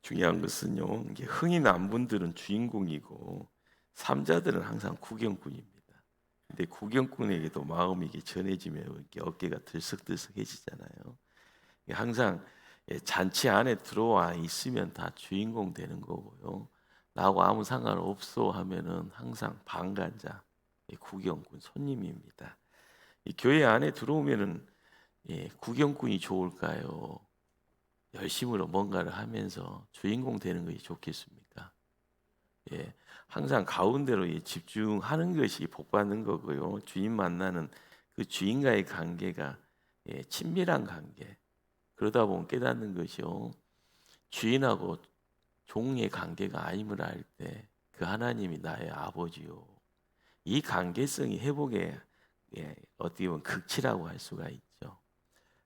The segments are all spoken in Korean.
중요한 것은요, 이게 흥이 난 분들은 주인공이고 삼자들은 항상 구경꾼입니다. 근데 구경꾼에게도 마음이 이게 전해지면 이렇게 어깨가 들썩들썩해지잖아요. 이게 항상 잔치 안에 들어와 있으면 다 주인공 되는 거고요. 나하고 아무 상관없어 하면은 항상 방관자, 구경꾼, 손님입니다. 이 교회 안에 들어오면은 구경꾼이 좋을까요? 열심으로 뭔가를 하면서 주인공 되는 것이 좋겠습니까? 항상 가운데로 집중하는 것이 복 받는 거고요. 주인 만나는 그 주인과의 관계가 친밀한 관계. 그러다 보면 깨닫는 것이요. 주인하고 종의 관계가 아님을 알 때 그 하나님이 나의 아버지요. 이 관계성이 회복의 어떻게 보면 극치라고 할 수가 있죠.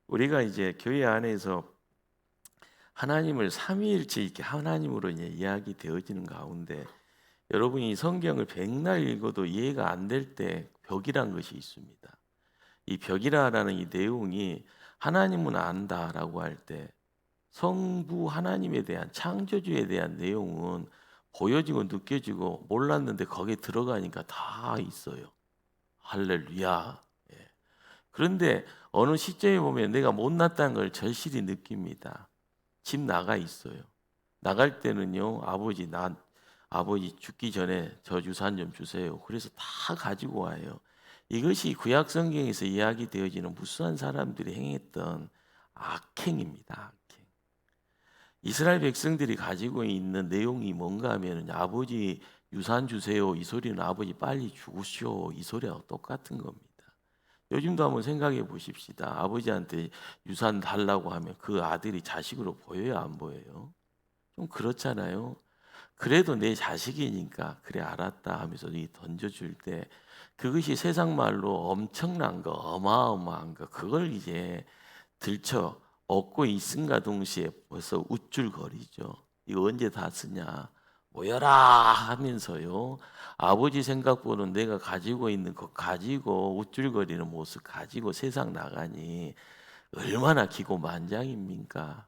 우리가 이제 교회 안에서 하나님을 삼위일체 이렇게 하나님으로 이야기 되어지는 가운데 여러분이 성경을 백날 읽어도 이해가 안 될 때 벽이란 것이 있습니다. 이 벽이라는 이 내용이 하나님은 안다라고 할 때 성부 하나님에 대한 창조주에 대한 내용은 보여지고 느껴지고 몰랐는데 거기에 들어가니까 다 있어요. 할렐루야. 예. 그런데 어느 시점에 보면 내가 못났다는 걸 절실히 느낍니다. 집 나가 있어요. 나갈 때는요, 아버지 죽기 전에 저 유산 좀 주세요. 그래서 다 가지고 와요. 이것이 구약 성경에서 이야기되어지는 무수한 사람들이 행했던 악행입니다. 악행. 이스라엘 백성들이 가지고 있는 내용이 뭔가 하면 아버지 유산 주세요. 이 소리는 아버지 빨리 죽으시오. 이 소리하고 똑같은 겁니다. 요즘도 한번 생각해 보십시다. 아버지한테 유산 달라고 하면 그 아들이 자식으로 보여요, 안 보여요? 좀 그렇잖아요. 그래도 내 자식이니까 그래 알았다 하면서 이 던져줄 때 그것이 세상 말로 엄청난 거, 어마어마한 거, 그걸 이제 들쳐 얻고 있음과 동시에 벌써 우쭐거리죠. 이거 언제 다 쓰냐? 모여라 하면서요. 아버지 생각보다는 내가 가지고 있는 거 가지고 우쭐거리는 모습 가지고 세상 나가니 얼마나 기고만장입니까?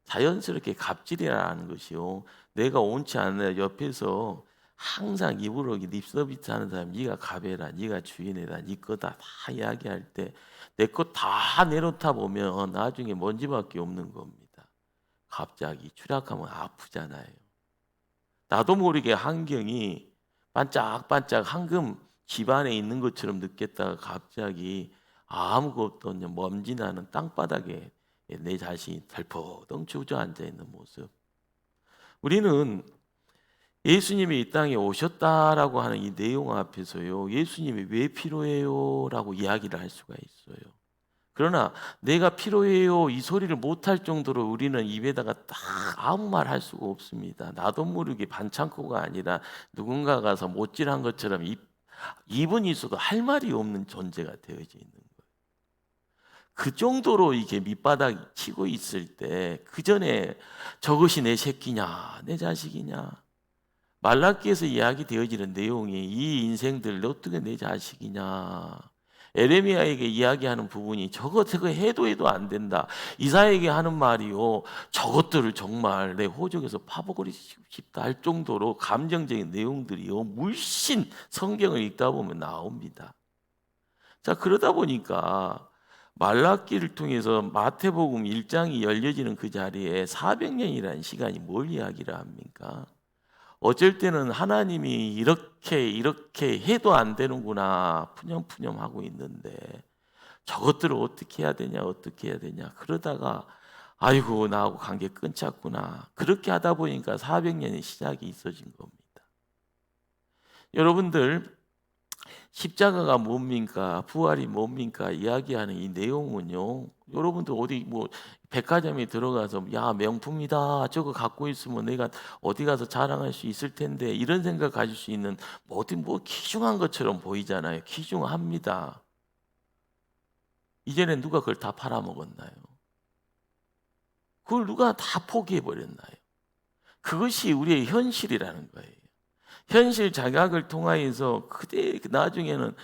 자연스럽게 갑질이라는 것이요. 내가 옳지 않는 옆에서 항상 입으로 립서비스 하는 사람, 네가 갑해라, 네가 주인이다, 네 거다 다 이야기할 때 내 거 다 내놓다 보면 나중에 먼지밖에 없는 겁니다. 갑자기 추락하면 아프잖아요. 나도 모르게 환경이 반짝반짝 황금 집안에 있는 것처럼 느꼈다가 갑자기 아무것도 없는 먼지 나는 땅바닥에 내 자신이 덜퍼덩 주저앉아 있는 모습. 우리는 예수님이 이 땅에 오셨다라고 하는 이 내용 앞에서요, 예수님이 왜 필요해요? 라고 이야기를 할 수가 있어요. 그러나 내가 필요해요 이 소리를 못할 정도로 우리는 입에다가 딱 아무 말 할 수가 없습니다. 나도 모르게 반창고가 아니라 누군가 가서 못질한 것처럼 입은 있어도 할 말이 없는 존재가 되어져 있는 거예요. 그 정도로 이게 밑바닥 치고 있을 때 그 전에 저것이 내 새끼냐 내 자식이냐, 말라기에서 이야기되어지는 내용이 이 인생들 어떻게 내 자식이냐, 에레미야에게 이야기하는 부분이 저거 해도 안 된다. 이사야에게 하는 말이요, 저것들을 정말 내 호적에서 파버리고 싶다 할 정도로 감정적인 내용들이요 물씬 성경을 읽다 보면 나옵니다. 자, 그러다 보니까 말라기를 통해서 마태복음 1장이 열려지는 그 자리에 400년이라는 시간이 뭘 이야기를 합니까? 어쩔 때는 하나님이 이렇게 해도 안 되는구나 푸념푸념 하고 있는데 저것들을 어떻게 해야 되냐 그러다가 아이고 나하고 관계 끊쳤구나, 그렇게 하다 보니까 400년의 시작이 있어진 겁니다. 여러분들, 십자가가 뭡니까? 부활이 뭡니까? 이야기하는 이 내용은요, 여러분들 어디 백화점에 들어가서 야 명품이다 저거 갖고 있으면 내가 어디 가서 자랑할 수 있을 텐데 이런 생각 가질 수 있는 모든 귀중한 것처럼 보이잖아요. 귀중합니다. 이전에 누가 그걸 다 팔아먹었나요? 그걸 누가 다 포기해버렸나요? 그것이 우리의 현실이라는 거예요. 현실 자각을 통하여서 그대 나중에는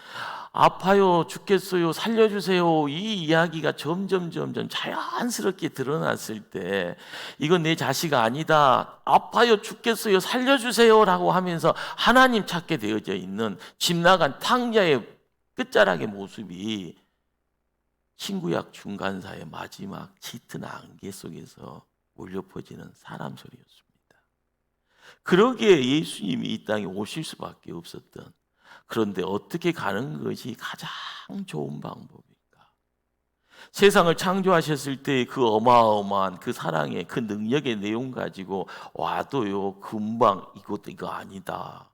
아파요, 죽겠어요, 살려주세요, 이 이야기가 점점 자연스럽게 드러났을 때 이건 내 자식 아니다, 아파요, 죽겠어요, 살려주세요라고 하면서 하나님 찾게 되어져 있는 집 나간 탕자의 끝자락의 모습이 신구약 중간사의 마지막 짙은 안개 속에서 울려 퍼지는 사람 소리였습니다. 그러기에 예수님이 이 땅에 오실 수밖에 없었던, 그런데 어떻게 가는 것이 가장 좋은 방법일까? 세상을 창조하셨을 때 그 어마어마한 그 사랑의 그 능력의 내용 가지고 와도요 금방 이거 아니다.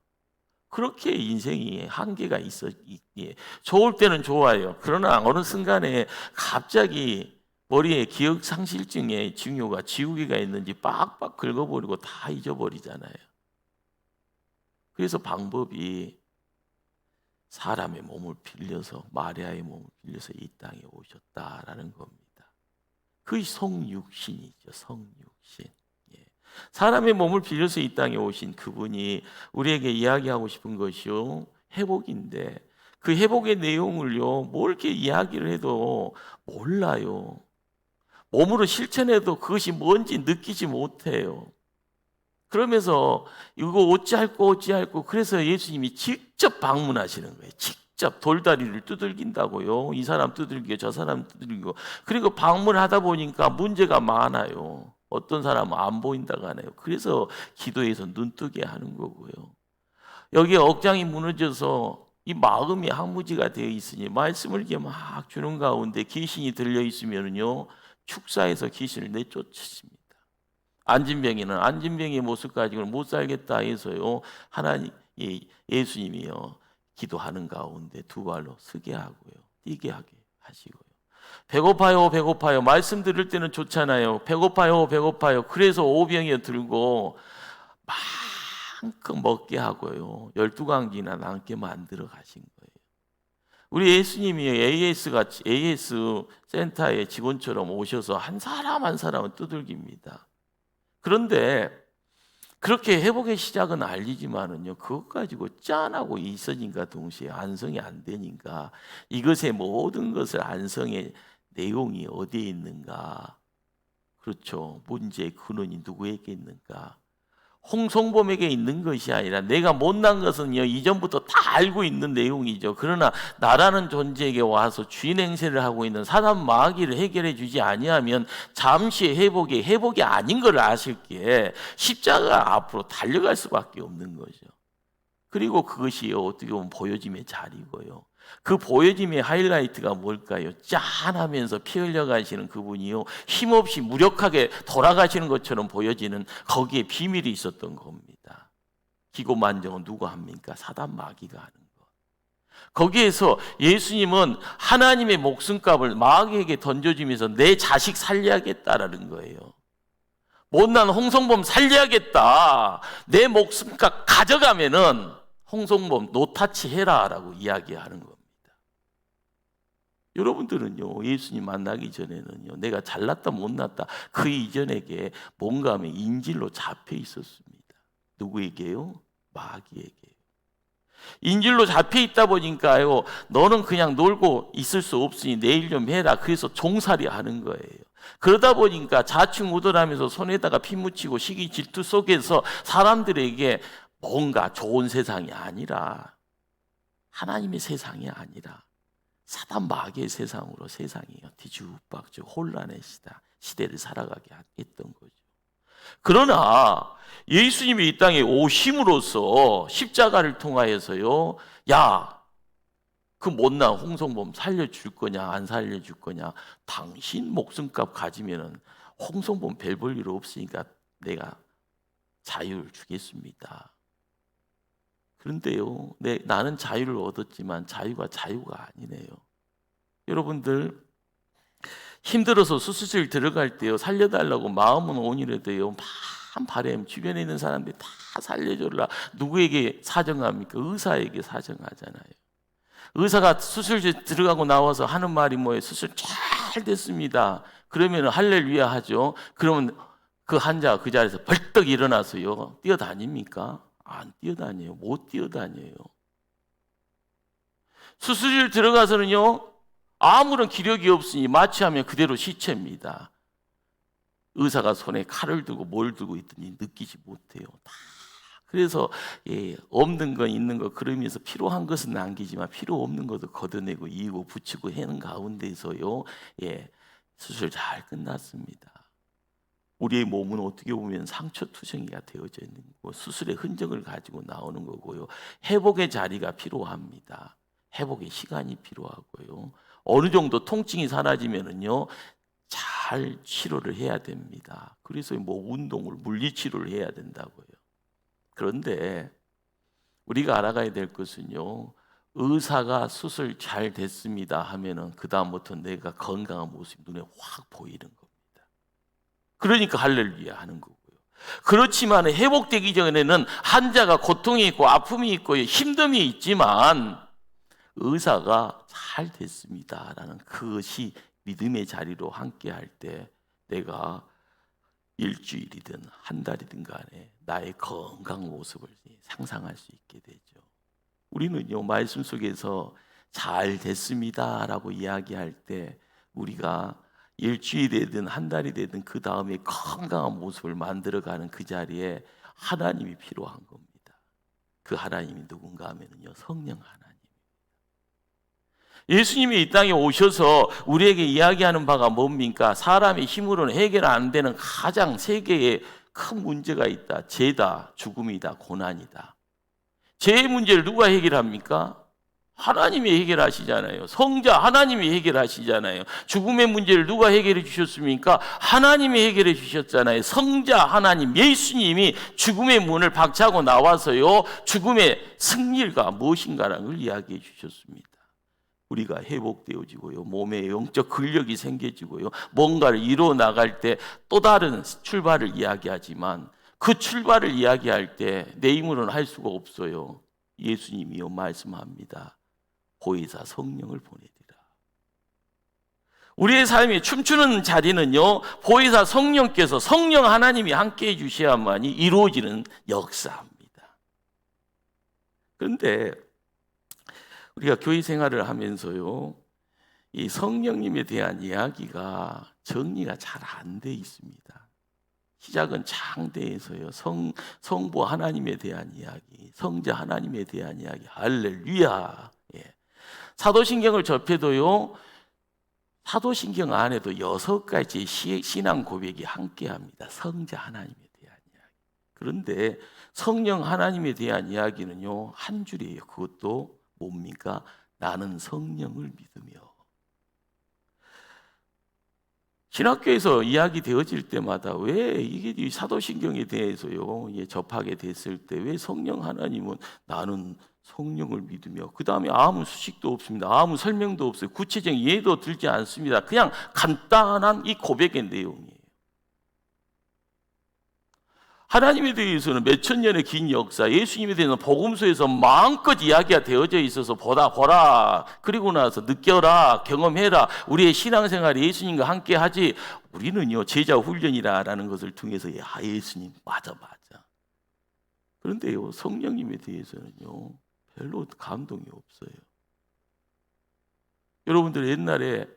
그렇게 인생이 한계가 있기에 좋을 때는 좋아요. 그러나 어느 순간에 갑자기 머리에 기억 상실증의 징후가 지우개가 있는지 빡빡 긁어버리고 다 잊어버리잖아요. 그래서 방법이 사람의 몸을 빌려서, 마리아의 몸을 빌려서 이 땅에 오셨다라는 겁니다. 그게 성육신이죠. 성육신. 사람의 몸을 빌려서 이 땅에 오신 그분이 우리에게 이야기하고 싶은 것이요, 회복인데 그 회복의 내용을요 뭘 이렇게 이야기를 해도 몰라요. 몸으로 실천해도 그것이 뭔지 느끼지 못해요. 그러면서 이거 어찌할꼬 그래서 예수님이 직접 방문하시는 거예요. 직접 돌다리를 두들긴다고요. 이 사람 두들기고 저 사람 두들기고. 그리고 방문하다 보니까 문제가 많아요. 어떤 사람은 안 보인다고 하네요. 그래서 기도해서 눈뜨게 하는 거고요. 여기에 억장이 무너져서 이 마음이 항무지가 되어 있으니 말씀을 이렇게 막 주는 가운데 귀신이 들려 있으면요 축사해서 귀신을 내쫓습니다. 안진병이는 안진병의 모습 가지고는 못 살겠다 해서요 하나님 예수님이요 기도하는 가운데 두 발로 서게 하고요 뛰게 하게 하시고요. 배고파요. 말씀 들을 때는 좋잖아요. 배고파요. 그래서 오병이어 들고 마음껏 먹게 하고요. 12강기나 남게 만들어 가신 거예요. 우리 예수님이 AS 센터의 직원처럼 오셔서 한 사람 한 사람은 두들깁니다. 그런데 그렇게 회복의 시작은 알리지만은요, 그것 가지고 짠하고 있어진가 동시에 안성이 안 되니까 이것의 모든 것을 안성의 내용이 어디에 있는가? 그렇죠. 문제의 근원이 누구에게 있는가? 홍성범에게 있는 것이 아니라 내가 못난 것은요 이전부터 다 알고 있는 내용이죠. 그러나 나라는 존재에게 와서 주인 행세를 하고 있는 사단 마귀를 해결해 주지 아니하면 잠시 회복이 아닌 걸 아실기에 십자가 앞으로 달려갈 수밖에 없는 거죠. 그리고 그것이 어떻게 보면 보여짐의 자리고요. 그 보여짐의 하이라이트가 뭘까요? 짠하면서 피 흘려가시는 그분이요 힘없이 무력하게 돌아가시는 것처럼 보여지는 거기에 비밀이 있었던 겁니다. 기고만정은 누가 합니까? 사단 마귀가 하는 것. 거기에서 예수님은 하나님의 목숨값을 마귀에게 던져주면서 내 자식 살려야겠다라는 거예요. 못난 홍성범 살려야겠다. 내 목숨값 가져가면은 홍성범 노타치 해라라고 이야기하는 겁니다. 여러분들은요 예수님 만나기 전에는요 내가 잘났다 못났다 그 이전에게 뭔가 하면 인질로 잡혀 있었습니다. 누구에게요? 마귀에게. 인질로 잡혀 있다 보니까요 너는 그냥 놀고 있을 수 없으니 내일 좀 해라. 그래서 종살이 하는 거예요. 그러다 보니까 자충우돌하면서 손에다가 피 묻히고 시기 질투 속에서 사람들에게 뭔가 좋은 세상이 아니라 하나님의 세상이 아니라 사단 마귀의 세상으로 세상이요 뒤죽박죽 혼란의 시대를 살아가게 했던 거죠. 그러나 예수님이 이 땅에 오심으로써 십자가를 통하여서요 야, 그 못난 홍성범 살려줄 거냐 안 살려줄 거냐, 당신 목숨값 가지면은 홍성범 별 볼 일 없으니까 내가 자유를 주겠습니다. 그런데요 나는 자유를 얻었지만 자유가 아니네요. 여러분들 힘들어서 수술실 들어갈 때요 살려달라고 마음은 온이라도요 만 바람 주변에 있는 사람들이 다 살려줘라 누구에게 사정합니까? 의사에게 사정하잖아요. 의사가 수술실 들어가고 나와서 하는 말이 뭐예요? 수술 잘 됐습니다. 그러면 할렐루야 하죠. 그러면 그 환자가 그 자리에서 벌떡 일어나서요 뛰어다닙니까? 안 뛰어다녀요. 못 뛰어다녀요. 수술실 들어가서는요, 아무런 기력이 없으니 마취하면 그대로 시체입니다. 의사가 손에 칼을 들고 뭘 들고 있더니 느끼지 못해요. 다. 그래서 없는 거 있는 거 그러면서 필요한 것은 남기지만 필요 없는 것도 걷어내고 이고 붙이고 하는 가운데서요, 수술 잘 끝났습니다. 우리의 몸은 어떻게 보면 상처투성이가 되어져 있는 거고 수술의 흔적을 가지고 나오는 거고요. 회복의 자리가 필요합니다. 회복의 시간이 필요하고요. 어느 정도 통증이 사라지면은요, 잘 치료를 해야 됩니다. 그래서 운동을 물리치료를 해야 된다고요. 그런데 우리가 알아가야 될 것은요, 의사가 수술 잘 됐습니다 하면은 그 다음부터 내가 건강한 모습이 눈에 확 보이는 겁니다. 그러니까 할렐루야 하는 거고요. 그렇지만 회복되기 전에는 환자가 고통이 있고 아픔이 있고 힘듦이 있지만 의사가 잘 됐습니다라는 그것이 믿음의 자리로 함께 할 때 내가 일주일이든 한 달이든 간에 나의 건강 모습을 상상할 수 있게 되죠. 우리는요, 말씀 속에서 잘 됐습니다라고 이야기할 때 우리가 일주일이 되든 한 달이 되든 그 다음에 건강한 모습을 만들어가는 그 자리에 하나님이 필요한 겁니다. 그 하나님이 누군가 하면요, 성령 하나님. 예수님이 이 땅에 오셔서 우리에게 이야기하는 바가 뭡니까? 사람의 힘으로는 해결 안 되는 가장 세계에 큰 문제가 있다. 죄다, 죽음이다, 고난이다. 죄의 문제를 누가 해결합니까? 하나님이 해결하시잖아요. 성자 하나님이 해결하시잖아요. 죽음의 문제를 누가 해결해 주셨습니까? 하나님이 해결해 주셨잖아요. 성자 하나님 예수님이 죽음의 문을 박차고 나와서요, 죽음의 승리가 무엇인가라는 걸 이야기해 주셨습니다. 우리가 회복되어지고요, 몸에 영적 근력이 생겨지고요, 뭔가를 이루어 나갈 때 또 다른 출발을 이야기하지만 그 출발을 이야기할 때 내 힘으로는 할 수가 없어요. 예수님이요 말씀합니다. 보혜사 성령을 보내리라. 우리의 삶이 춤추는 자리는요, 보혜사 성령께서 성령 하나님이 함께해 주셔야만이 이루어지는 역사입니다. 그런데 우리가 교회 생활을 하면서요, 이 성령님에 대한 이야기가 정리가 잘 안 돼 있습니다. 시작은 창대에서요, 성부 하나님에 대한 이야기, 성자 하나님에 대한 이야기, 할렐루야. 사도신경을 접해도요, 사도신경 안에도 6가지 신앙 고백이 함께합니다. 성자 하나님에 대한 이야기. 그런데 성령 하나님에 대한 이야기는요, 한 줄이에요. 그것도 뭡니까? 나는 성령을 믿으며. 신학교에서 이야기 되어질 때마다 왜 이게 사도신경에 대해서요, 접하게 됐을 때 왜 성령 하나님은 나는 성령을 믿으며, 그 다음에 아무 수식도 없습니다. 아무 설명도 없어요. 구체적인 예도 들지 않습니다. 그냥 간단한 이 고백의 내용이에요. 하나님에 대해서는 몇천 년의 긴 역사, 예수님에 대해서는 복음서에서 마음껏 이야기가 되어져 있어서 보라, 그리고 나서 느껴라, 경험해라. 우리의 신앙생활이 예수님과 함께 하지, 우리는요, 제자 훈련이라는 것을 통해서 예수님 맞아. 그런데요, 성령님에 대해서는요, 별로 감동이 없어요. 여러분들 옛날에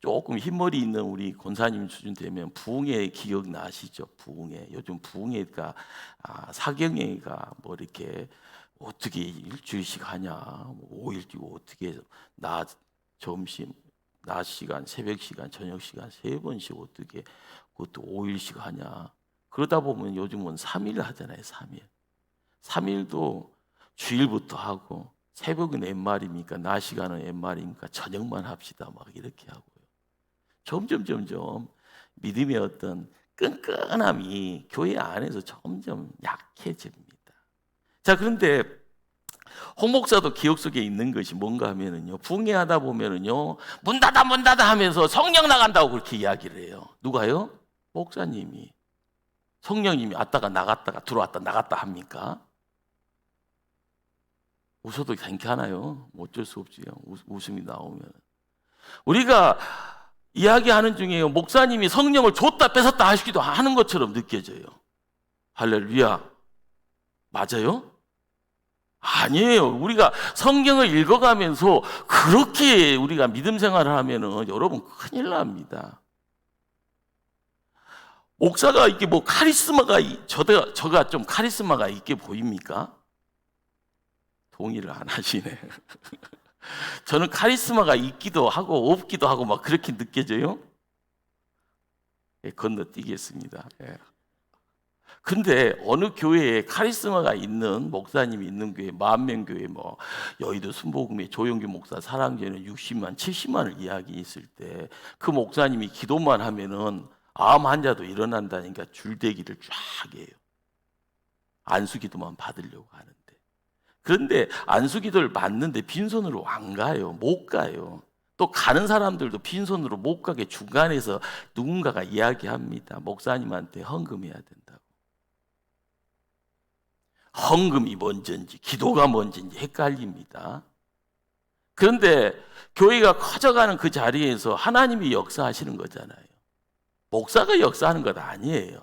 조금 흰머리 있는 우리 권사님 수준 되면 부흥회 기억나시죠? 부흥회. 요즘 부흥회가 사경회가 뭐 이렇게 어떻게 일주일씩 하냐, 5일 뛰고 어떻게 해서 낮 점심, 낮 시간, 새벽 시간, 저녁 시간 3번씩 어떻게 그것도 5일씩 하냐. 그러다 보면 요즘은 3일 하잖아요. 3일도 주일부터 하고 새벽은 옛말입니까? 낮 시간은 옛말입니까? 저녁만 합시다. 막 이렇게 하고요. 점점 믿음의 어떤 끈끈함이 교회 안에서 점점 약해집니다. 자, 그런데 홍 목사도 기억 속에 있는 것이 뭔가 하면은요, 부흥회하다 보면은요, 문 닫아 하면서 성령 나간다고 그렇게 이야기를 해요. 누가요? 목사님이. 성령님이 왔다가 나갔다가 들어왔다 나갔다 합니까? 웃어도 괜찮아요. 어쩔 수 없지요. 웃음이 나오면. 우리가 이야기하는 중에 목사님이 성령을 줬다 뺏었다 하시기도 하는 것처럼 느껴져요. 할렐루야. 맞아요? 아니에요. 우리가 성경을 읽어가면서 그렇게 우리가 믿음 생활을 하면은 여러분 큰일 납니다. 목사가 이게 뭐 카리스마가 저가 좀 카리스마가 있게 보입니까? 동의를 안 하시네. 저는 카리스마가 있기도 하고 없기도 하고 막 그렇게 느껴져요. 건너뛰겠습니다. 근데 어느 교회에 카리스마가 있는 목사님이 있는 교회, 만명교회, 뭐 여의도 순복음의 조용규 목사 사랑제는 60만, 70만을 이야기했을 때 그 목사님이 기도만 하면은 암 환자도 일어난다니까 줄대기를 쫙 해요. 안수기도만 받으려고 하는데. 그런데 안수기도를 받는데 빈손으로 안 가요. 못 가요. 또 가는 사람들도 빈손으로 못 가게 중간에서 누군가가 이야기합니다. 목사님한테 헌금해야 된다고. 헌금이 뭔지 기도가 뭔지 헷갈립니다. 그런데 교회가 커져가는 그 자리에서 하나님이 역사하시는 거잖아요. 목사가 역사하는 것 아니에요.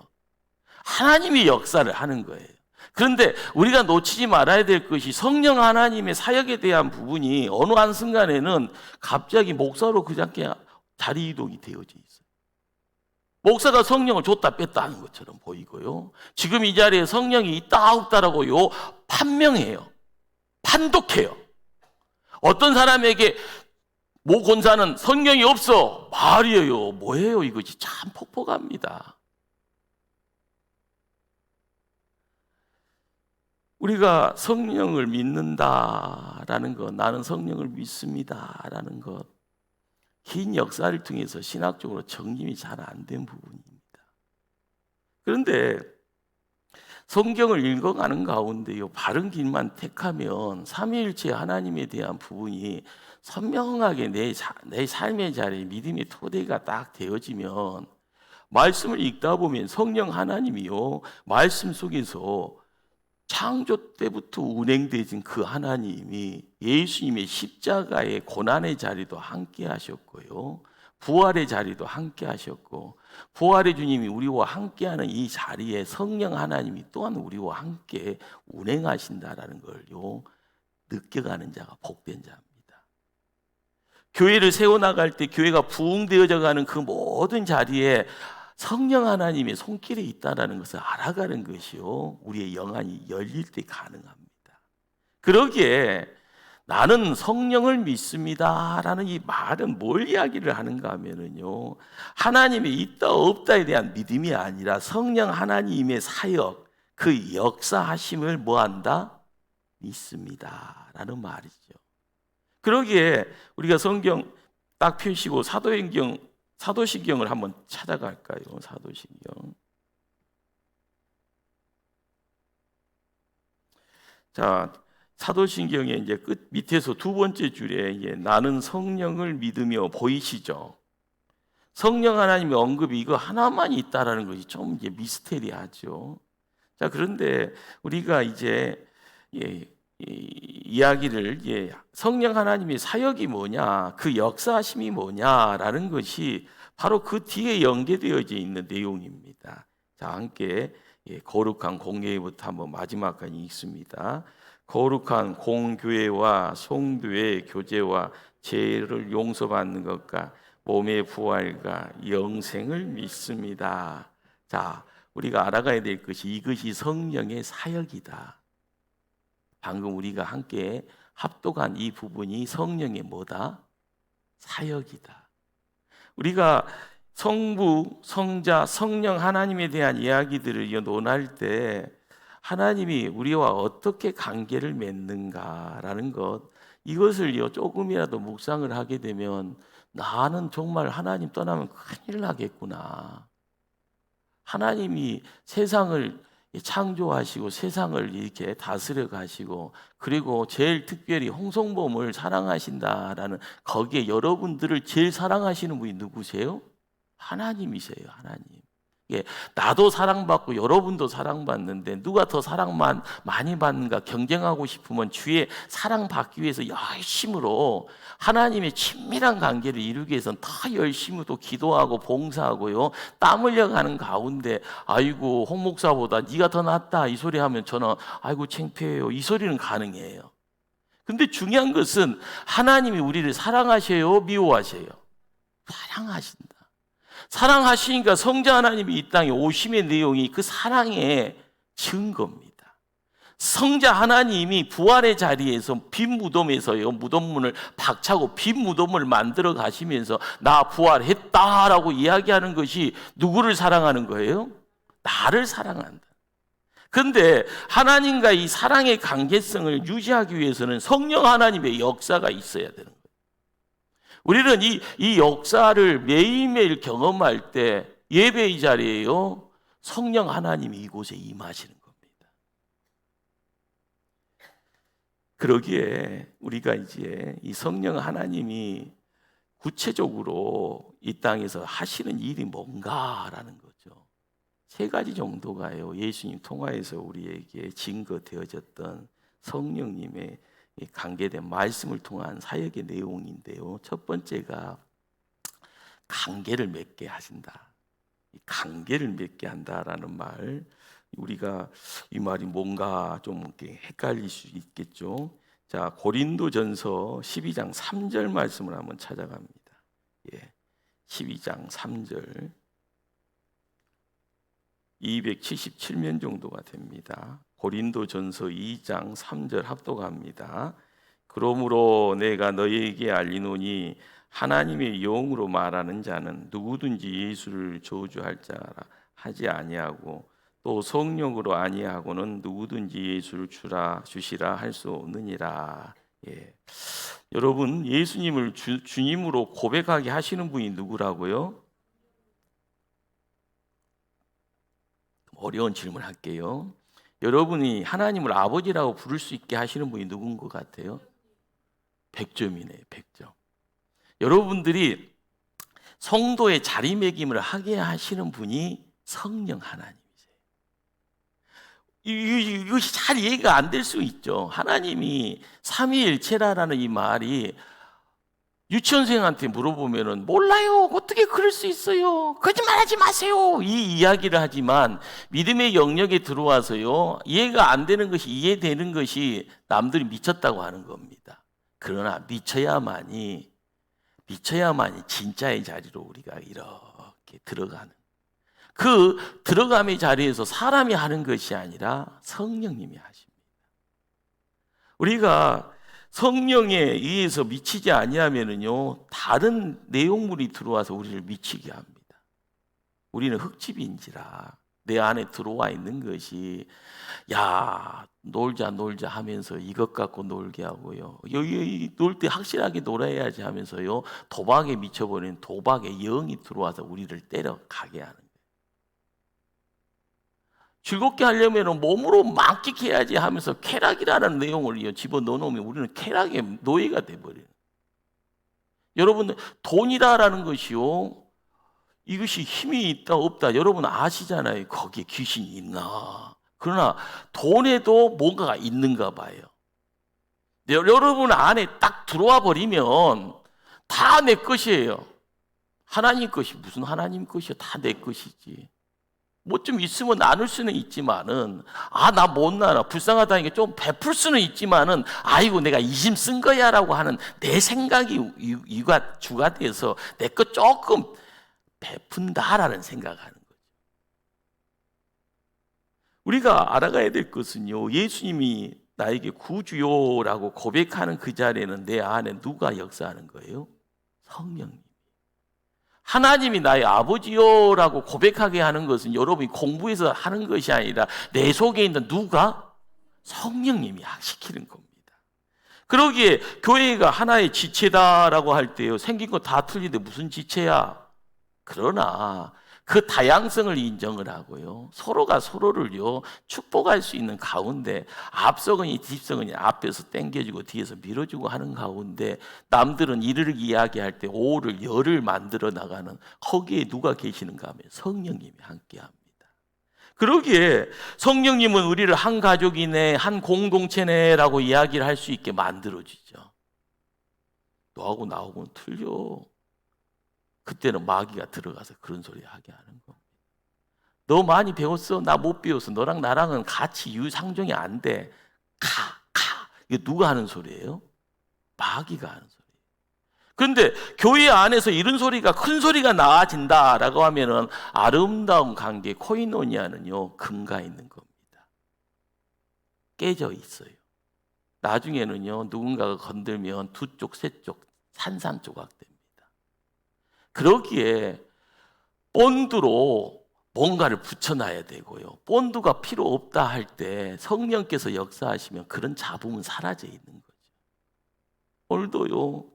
하나님이 역사를 하는 거예요. 그런데 우리가 놓치지 말아야 될 것이 성령 하나님의 사역에 대한 부분이 어느 한순간에는 갑자기 목사로 그냥 자리 이동이 되어져 있어요. 목사가 성령을 줬다 뺐다 하는 것처럼 보이고요. 지금 이 자리에 성령이 있다 없다라고요 판명해요. 판독해요. 어떤 사람에게 모 권사는 성령이 없어 말이에요. 뭐예요 이것이 참 폭폭합니다. 우리가 성령을 믿는다라는 것, 나는 성령을 믿습니다라는 것, 긴 역사를 통해서 신학적으로 정립이 잘 안 된 부분입니다. 그런데 성경을 읽어가는 가운데요, 바른 길만 택하면 삼위일체 하나님에 대한 부분이 선명하게 내 삶의 자리에 믿음의 토대가 딱 되어지면 말씀을 읽다 보면 성령 하나님이요, 말씀 속에서 창조 때부터 운행되진 그 하나님이 예수님의 십자가의 고난의 자리도 함께 하셨고요, 부활의 자리도 함께 하셨고, 부활의 주님이 우리와 함께하는 이 자리에 성령 하나님이 또한 우리와 함께 운행하신다라는 걸요 느껴가는 자가 복된 자입니다. 교회를 세워나갈 때 교회가 부흥되어져 가는 그 모든 자리에 성령 하나님의 손길이 있다는 것을 알아가는 것이요 우리의 영안이 열릴 때 가능합니다. 그러기에 나는 성령을 믿습니다라는 이 말은 뭘 이야기를 하는가 하면은요, 하나님이 있다 없다에 대한 믿음이 아니라 성령 하나님의 사역, 그 역사하심을 뭐한다? 믿습니다라는 말이죠. 그러기에 우리가 성경 딱 펴시고 사도신경을 한번 찾아갈까요? 사도신경. 자, 사도신경의 이제 끝 밑에서 두 번째 줄에 나는 성령을 믿으며 보이시죠? 성령 하나님의 언급이 이거 하나만 있다라는 것이 좀 이제 미스테리하죠. 자, 그런데 우리가 이제 이야기를 성령 하나님의 사역이 뭐냐, 그 역사하심이 뭐냐라는 것이 바로 그 뒤에 연계되어져 있는 내용입니다. 자, 함께 거룩한 공예부터 한번 마지막까지 읽습니다. 거룩한 공교회와 성도의 교제와 죄를 용서받는 것과 몸의 부활과 영생을 믿습니다. 자, 우리가 알아가야 될 것이 이것이 성령의 사역이다. 방금 우리가 함께 합독한 이 부분이 성령의 뭐다? 사역이다. 우리가 성부, 성자, 성령 하나님에 대한 이야기들을 논할 때 하나님이 우리와 어떻게 관계를 맺는가라는 것, 이것을 조금이라도 묵상을 하게 되면 나는 정말 하나님 떠나면 큰일 나겠구나. 하나님이 세상을 창조하시고 세상을 이렇게 다스려 가시고, 그리고 제일 특별히 홍성범을 사랑하신다라는, 거기에 여러분들을 제일 사랑하시는 분이 누구세요? 하나님이세요. 하나님. 예, 나도 사랑받고 여러분도 사랑받는데 누가 더 사랑만 많이 받는가 경쟁하고 싶으면 주의 사랑받기 위해서 열심으로 하나님의 친밀한 관계를 이루기 위해서는 더 열심히 또 기도하고 봉사하고요, 땀 흘려가는 가운데 아이고 홍 목사보다 네가 더 낫다 이 소리 하면 저는 아이고 창피해요 이 소리는 가능해요. 근데 중요한 것은 하나님이 우리를 사랑하셔요, 미워하셔요? 사랑하신다. 사랑하시니까 성자 하나님이 이 땅에 오심의 내용이 그 사랑의 증거입니다. 성자 하나님이 부활의 자리에서 빈 무덤에서요, 무덤문을 박차고 빈 무덤을 만들어 가시면서 나 부활했다라고 이야기하는 것이 누구를 사랑하는 거예요? 나를 사랑한다. 그런데 하나님과 이 사랑의 관계성을 유지하기 위해서는 성령 하나님의 역사가 있어야 되는 거예요. 우리는 이 역사를 매일매일 경험할 때 예배의 자리에요, 성령 하나님이 이곳에 임하시는 겁니다. 그러기에 우리가 이제 이 성령 하나님이 구체적으로 이 땅에서 하시는 일이 뭔가라는 거죠. 세 가지 정도가요, 예수님 통하여서 우리에게 증거되어졌던 성령님의 관계된 말씀을 통한 사역의 내용인데요. 첫 번째가 관계를 맺게 하신다. 관계를 맺게 한다라는 말, 우리가 이 말이 뭔가 좀 이렇게 헷갈릴 수 있겠죠. 자, 고린도전서 12장 3절 말씀을 한번 찾아갑니다. 12장 3절 277면 정도가 됩니다. 고린도전서 2장 3절 합독합니다. 그러므로 내가 너희에게 알리노니 하나님의 영으로 말하는 자는 누구든지 예수를 저주할 자라 하지 아니하고 또 성령으로 아니하고는 누구든지 예수를 주시라 할 수 없느니라. 여러분, 예수님을 주님으로 고백하게 하시는 분이 누구라고요? 어려운 질문 할게요. 여러분이 하나님을 아버지라고 부를 수 있게 하시는 분이 누군 것 같아요? 100점이네요. 100점. 여러분들이 성도의 자리매김을 하게 하시는 분이 성령 하나님이세요. 이것이 잘 이해가 안 될 수 있죠. 하나님이 삼위일체라는 이 말이 유치원생한테 물어보면은 몰라요. 어떻게 그럴 수 있어요? 거짓말하지 마세요. 이 이야기를 하지만 믿음의 영역에 들어와서요, 이해가 안 되는 것이 이해되는 것이 남들이 미쳤다고 하는 겁니다. 그러나 미쳐야만이 진짜의 자리로 우리가 이렇게 들어가는, 그 들어감의 자리에서 사람이 하는 것이 아니라 성령님이 하십니다. 우리가 성령에 의해서 미치지 아니하면은요, 다른 내용물이 들어와서 우리를 미치게 합니다. 우리는 흙집인지라 내 안에 들어와 있는 것이 야 놀자 하면서 이것 갖고 놀게 하고요, 여기 놀 때 확실하게 놀아야지 하면서요, 도박에 미쳐버린 도박의 영이 들어와서 우리를 때려가게 하는 거예요. 즐겁게 하려면 몸으로 만끽해야지 하면서 쾌락이라는 내용을 집어넣으면 우리는 쾌락의 노예가 돼버려요. 여러분, 돈이라는 것이요, 이것이 힘이 있다 없다 여러분 아시잖아요. 거기에 귀신이 있나. 그러나 돈에도 뭔가가 있는가 봐요. 여러분 안에 딱 들어와 버리면 다 내 것이에요. 하나님 것이 무슨 하나님 것이요, 다 내 것이지. 뭐 좀 있으면 나눌 수는 있지만은, 나 못나나 불쌍하다니까 좀 베풀 수는 있지만은, 아이고 내가 이심 쓴 거야라고 하는 내 생각이 주가 돼서 내 거 조금 베푼다라는 생각하는 거죠. 우리가 알아가야 될 것은요, 예수님이 나에게 구주요라고 고백하는 그 자리에는 내 안에 누가 역사하는 거예요? 성령님. 하나님이 나의 아버지요라고 고백하게 하는 것은 여러분이 공부해서 하는 것이 아니라 내 속에 있는 누가? 성령님이 시키는 겁니다. 그러기에 교회가 하나의 지체다라고 할 때요, 생긴 거 다 틀린데 무슨 지체야? 그러나 그 다양성을 인정을 하고요. 서로가 서로를요 축복할 수 있는 가운데 앞서거니 뒷서거니 앞에서 당겨주고 뒤에서 밀어주고 하는 가운데 남들은 이를 이야기할 때 오를 열을 만들어 나가는 거기에 누가 계시는가 하면 성령님이 함께합니다. 그러기에 성령님은 우리를 한 가족이네, 한 공동체네라고 이야기를 할 수 있게 만들어주죠. 너하고 나하고는 틀려. 그때는 마귀가 들어가서 그런 소리 하게 하는 겁니다. 너 많이 배웠어? 나 못 배웠어. 너랑 나랑은 같이 유상종이 안 돼. 이게 누가 하는 소리예요? 마귀가 하는 소리예요. 그런데 교회 안에서 이런 소리가 큰 소리가 나아진다라고 하면은 아름다운 관계 코이노니아는요 금가 있는 겁니다. 깨져 있어요. 나중에는요 누군가가 건들면 두 쪽, 세 쪽 산산조각 됩니다. 그러기에 본드로 뭔가를 붙여놔야 되고요. 본드가 필요 없다 할 때 성령께서 역사하시면 그런 잡음은 사라져 있는 거죠. 오늘도요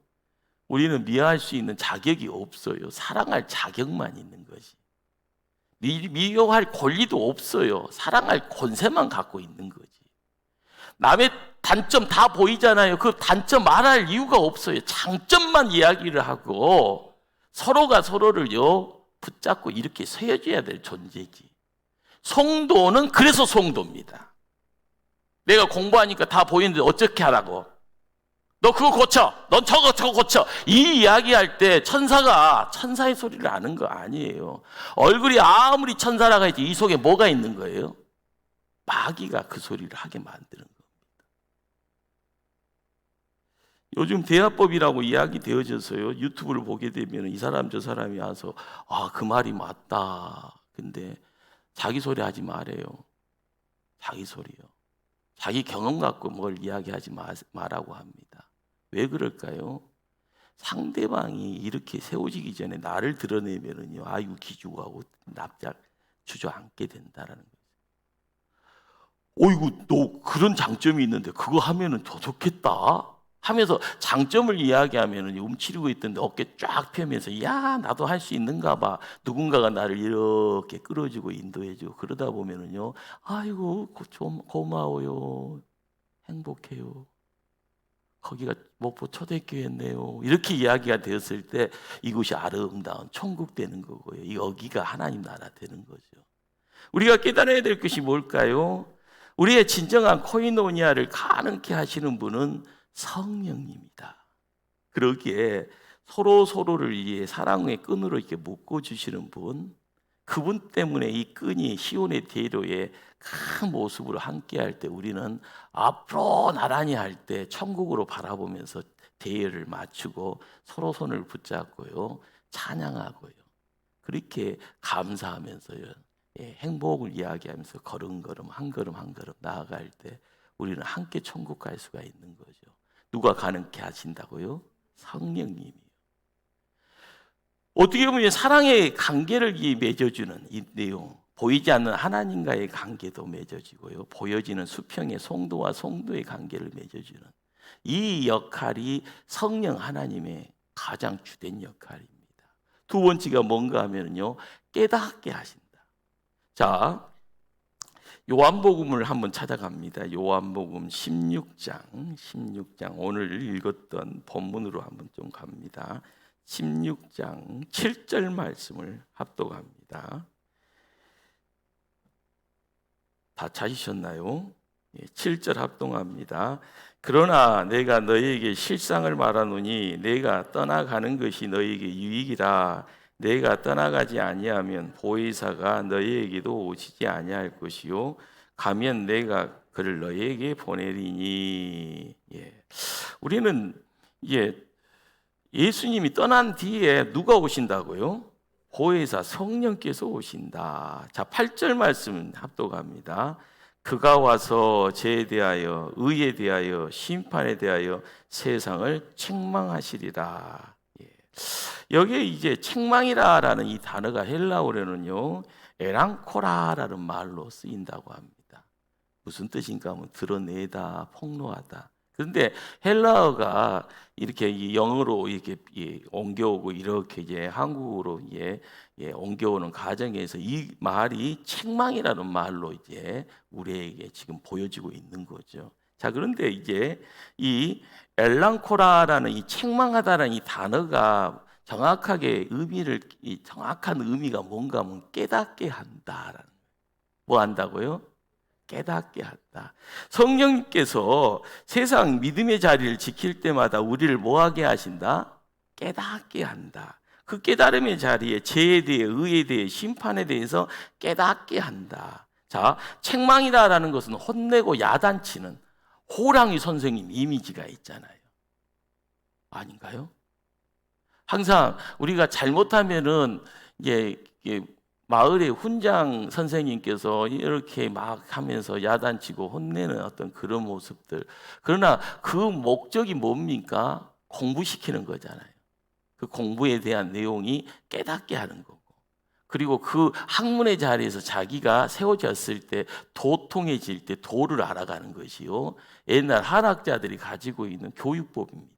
우리는 미워할 수 있는 자격이 없어요. 사랑할 자격만 있는 것이. 미워할 권리도 없어요. 사랑할 권세만 갖고 있는 거지. 남의 단점 다 보이잖아요. 그 단점 말할 이유가 없어요. 장점만 이야기를 하고 서로가 서로를요 붙잡고 이렇게 세워줘야 될 존재지. 성도는 그래서 성도입니다. 내가 공부하니까 다 보이는데 어떻게 하라고? 너 그거 고쳐. 넌 저거 고쳐. 이 이야기할 때 천사가 천사의 소리를 아는 거 아니에요. 얼굴이 아무리 천사라고 해도 이 속에 뭐가 있는 거예요? 마귀가 그 소리를 하게 만드는 겁니다. 요즘 대화법이라고 이야기 되어져서요 유튜브를 보게 되면 이 사람 저 사람이 와서 그 말이 맞다. 근데 자기 소리 하지 말아요. 자기 소리요. 자기 경험 갖고 뭘 이야기하지 말라고 합니다. 왜 그럴까요? 상대방이 이렇게 세워지기 전에 나를 드러내면은요, 아유 기죽하고 납작 주저앉게 된다라는 거죠. 어이구, 너 그런 장점이 있는데 그거 하면은 더 좋겠다 하면서 장점을 이야기하면은 움츠리고 있던데 어깨 쫙 펴면서 야 나도 할 수 있는가 봐. 누군가가 나를 이렇게 끌어주고 인도해주고 그러다 보면은요, 아이고 좀 고마워요, 행복해요. 거기가 목포 초대교회였네요. 이렇게 이야기가 되었을 때 이곳이 아름다운 천국 되는 거고요. 여기가 하나님 나라 되는 거죠. 우리가 깨달아야 될 것이 뭘까요? 우리의 진정한 코이노니아를 가능케 하시는 분은 성령님이다. 그러기에 서로를 위해 사랑의 끈으로 이렇게 묶어주시는 분, 그분 때문에 이 끈이 시온의 대로의 큰 모습으로 함께할 때 우리는 앞으로 나란히 할 때 천국으로 바라보면서 대열을 맞추고 서로 손을 붙잡고요, 찬양하고요, 그렇게 감사하면서요, 행복을 이야기하면서 걸음걸음 한 걸음 한 걸음 나아갈 때 우리는 함께 천국 갈 수가 있는 거죠. 누가 가능케 하신다고요? 성령님이요. 어떻게 보면 사랑의 관계를 맺어주는 이 내용, 보이지 않는 하나님과의 관계도 맺어지고요, 보여지는 수평의 성도와 성도의 관계를 맺어주는 이 역할이 성령 하나님의 가장 주된 역할입니다. 두 번째가 뭔가 하면요, 깨닫게 하신다. 자, 요한복음을 한번 찾아갑니다. 요한복음 16장 오늘 읽었던 본문으로 한번 좀 갑니다. 16장 7절 말씀을 합독합니다. 다 찾으셨나요? 7절 합동합니다. 그러나 내가 너희에게 실상을 말하노니 내가 떠나가는 것이 너희에게 유익이라. 내가 떠나가지 아니하면 보혜사가 너희에게도 오시지 아니할 것이요 가면 내가 그를 너희에게 보내리니. 우리는 예수님이 떠난 뒤에 누가 오신다고요? 보혜사 성령께서 오신다. 자, 8절 말씀 합독합니다. 그가 와서 죄에 대하여 의에 대하여 심판에 대하여 세상을 책망하시리라. 여기에 이제 책망이라라는 이 단어가 헬라어로는요, 에랑코라라는 말로 쓰인다고 합니다. 무슨 뜻인가 하면 드러내다, 폭로하다, 그런데 헬라어가 이렇게 이 영어로 이렇게 옮겨오고 이렇게 이제 한국어로 옮겨오는 과정에서 이 말이 책망이라는 말로 이제 우리에게 지금 보여지고 있는 거죠. 자, 그런데 이제 이 엘랑코라라는 이 책망하다라는 이 단어가 정확하게 이 정확한 의미가 뭔가 하면 깨닫게 한다라는. 뭐 한다고요? 깨닫게 한다. 성령님께서 세상 믿음의 자리를 지킬 때마다 우리를 뭐하게 하신다? 깨닫게 한다. 그 깨달음의 자리에 죄에 대해, 의에 대해, 심판에 대해서 깨닫게 한다. 자, 책망이다라는 것은 혼내고 야단치는 호랑이 선생님 이미지가 있잖아요. 아닌가요? 항상 우리가 잘못하면은 마을의 훈장 선생님께서 이렇게 막 하면서 야단치고 혼내는 어떤 그런 모습들. 그러나 그 목적이 뭡니까? 공부시키는 거잖아요. 그 공부에 대한 내용이 깨닫게 하는 거고. 그리고 그 학문의 자리에서 자기가 세워졌을 때 도통해질 때 도를 알아가는 것이요. 옛날 한학자들이 가지고 있는 교육법입니다.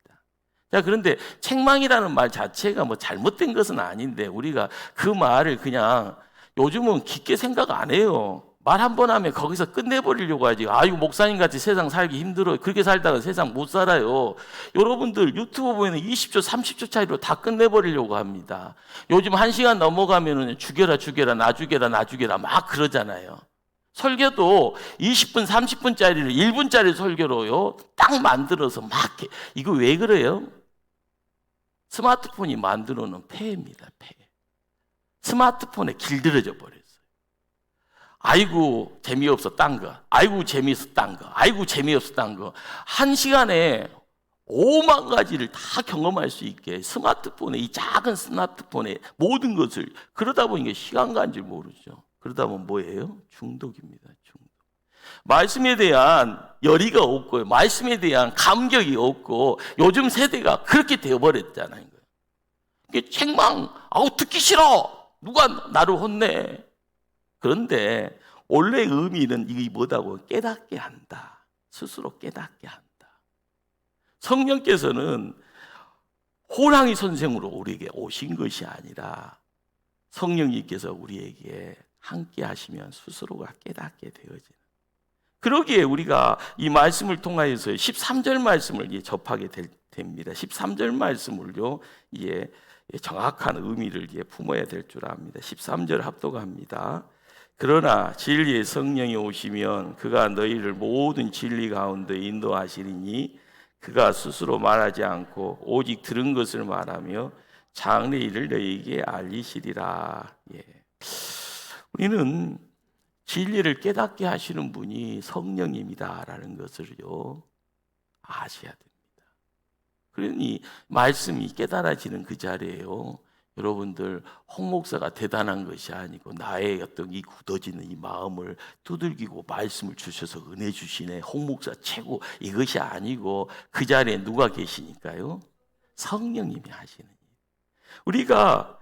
자, 그런데 책망이라는 말 자체가 뭐 잘못된 것은 아닌데 우리가 그 말을 그냥 요즘은 깊게 생각 안 해요. 말 한 번 하면 거기서 끝내버리려고 하지. 아이고, 목사님 같이 세상 살기 힘들어요. 그렇게 살다가 세상 못 살아요. 여러분들 유튜브 보면 20초, 30초 차이로 다 끝내버리려고 합니다. 요즘 1시간 넘어가면 죽여라, 죽여라, 나 죽여라, 나 죽여라 막 그러잖아요. 설교도 20분, 30분짜리를 1분짜리 설교로요 딱 만들어서 막 이거 왜 그래요? 스마트폰이 만들어 놓은 폐해입니다. 폐해. 스마트폰에 길들여져 버렸어요. 아이고 재미없어 딴 거, 아이고 재미없어 딴 거, 아이고 재미없어 딴 거. 1시간에 5만 가지를 다 경험할 수 있게 스마트폰에, 이 작은 스마트폰에 모든 것을, 그러다 보니까 시간 간 줄 모르죠. 그러다 보면 뭐예요? 중독입니다. 중독. 말씀에 대한 열의가 없고요. 말씀에 대한 감격이 없고 요즘 세대가 그렇게 되어버렸잖아요. 이게 책망, 아우 듣기 싫어. 누가 나를 혼내. 그런데 원래 의미는 이게 뭐다고? 깨닫게 한다. 스스로 깨닫게 한다. 성령께서는 호랑이 선생으로 우리에게 오신 것이 아니라 성령님께서 우리에게 함께 하시면 스스로가 깨닫게 되어지는. 그러기에 우리가 이 말씀을 통하여서 13절 말씀을 접하게 됩니다. 13절 말씀을요, 정확한 의미를 품어야 될 줄 압니다. 13절 합독합니다. 그러나 진리의 성령이 오시면 그가 너희를 모든 진리 가운데 인도하시리니 그가 스스로 말하지 않고 오직 들은 것을 말하며 장래 일을 너희에게 알리시리라. 우리는 진리를 깨닫게 하시는 분이 성령님이다라는 것을요 아셔야 됩니다. 그러니 말씀이 깨달아지는 그 자리에요, 여러분들 홍 목사가 대단한 것이 아니고 나의 어떤 이 굳어지는 이 마음을 두들기고 말씀을 주셔서 은혜 주시네, 홍 목사 최고, 이것이 아니고 그 자리에 누가 계시니까요? 성령님이 하시는 일. 우리가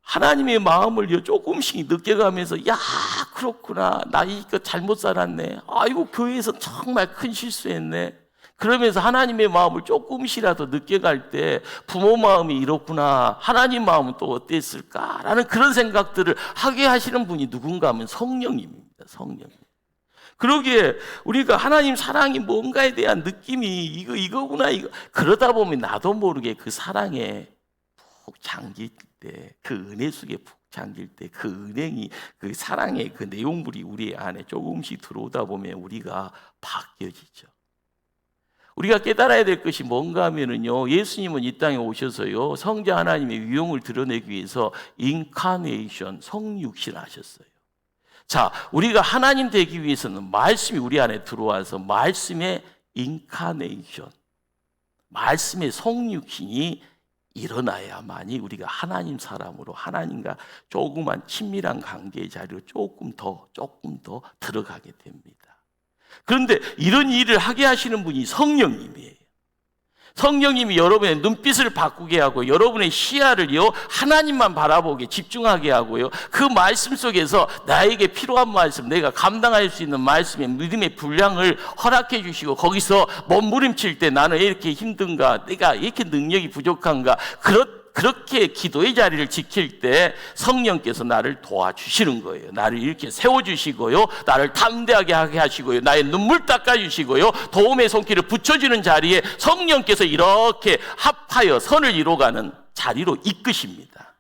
하나님의 마음을 조금씩 느껴가면서 야 그렇구나, 나 이거 잘못 살았네, 아이고 교회에서 정말 큰 실수했네, 그러면서 하나님의 마음을 조금씩이라도 느껴갈 때 부모 마음이 이렇구나, 하나님 마음은 또 어땠을까라는 그런 생각들을 하게 하시는 분이 누군가 하면 성령님입니다. 성령님. 그러기에 우리가 하나님 사랑이 뭔가에 대한 느낌이 이거구나, 그러다 보면 나도 모르게 그 사랑에 푹 잠길 때, 그 은혜 속에 푹 잠길 때 그 은행이, 그 사랑의 그 내용물이 우리 안에 조금씩 들어오다 보면 우리가 바뀌어지죠. 우리가 깨달아야 될 것이 뭔가 하면은요, 예수님은 이 땅에 오셔서요 성자 하나님의 위용을 드러내기 위해서 인카네이션, 성육신을 하셨어요. 자, 우리가 하나님 되기 위해서는 말씀이 우리 안에 들어와서 말씀의 인카네이션, 말씀의 성육신이 일어나야만이 우리가 하나님 사람으로 하나님과 조그만 친밀한 관계의 자리로 조금 더 들어가게 됩니다. 그런데 이런 일을 하게 하시는 분이 성령님이에요. 성령님이 여러분의 눈빛을 바꾸게 하고 여러분의 시야를요 하나님만 바라보게 집중하게 하고요, 그 말씀 속에서 나에게 필요한 말씀, 내가 감당할 수 있는 말씀의 믿음의 분량을 허락해 주시고, 거기서 몸부림칠 때 나는 왜 이렇게 힘든가, 내가 이렇게 능력이 부족한가, 그렇게 기도의 자리를 지킬 때 성령께서 나를 도와주시는 거예요. 나를 이렇게 세워주시고요, 나를 담대하게 하게 하시고요, 나의 눈물 닦아주시고요, 도움의 손길을 붙여주는 자리에 성령께서 이렇게 합하여 선을 이뤄가는 자리로 이끄십니다.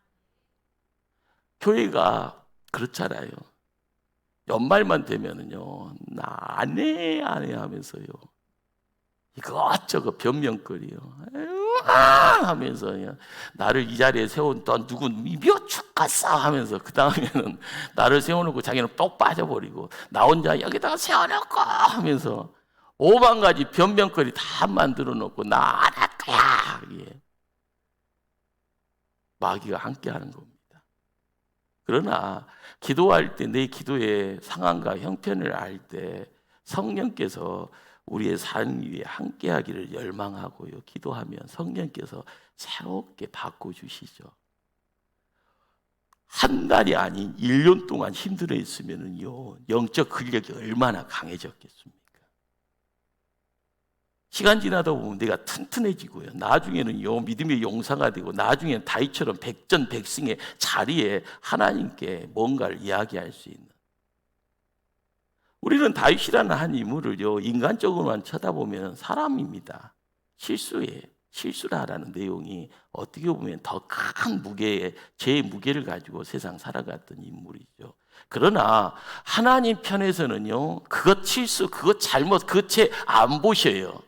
교회가 그렇잖아요. 연말만 되면은요, 나 안 해 하면서요, 이것저것 변명거리요 하면서 나를 이 자리에 세운 또 누구 미워 죽겠어 하면서, 그 다음에는 나를 세워놓고 자기는 똑 빠져버리고 나 혼자 여기다가 세워놓고 하면서 5만 가지 변명거리 다 만들어 놓고 나 안 할 거야. 마귀가 함께 하는 겁니다. 그러나 기도할 때, 내 기도의 상황과 형편을 알 때 성령께서 우리의 삶 위에 함께 하기를 열망하고요, 기도하면 성령께서 새롭게 바꿔주시죠. 한 달이 아닌 1년 동안 힘들어 있으면요, 영적 근력이 얼마나 강해졌겠습니까? 시간 지나다 보면 내가 튼튼해지고요, 나중에는요 믿음의 용사가 되고, 나중에는 다윗처럼 백전백승의 자리에 하나님께 뭔가를 이야기할 수 있는, 우리는 다윗이라는 한 인물을요 인간적으로만 쳐다보면 사람입니다. 실수라는 내용이 어떻게 보면 더 큰 무게의 제 무게를 가지고 세상 살아갔던 인물이죠. 그러나 하나님 편에서는요 그것 실수, 그것 잘못, 그것 죄 안 보셔요.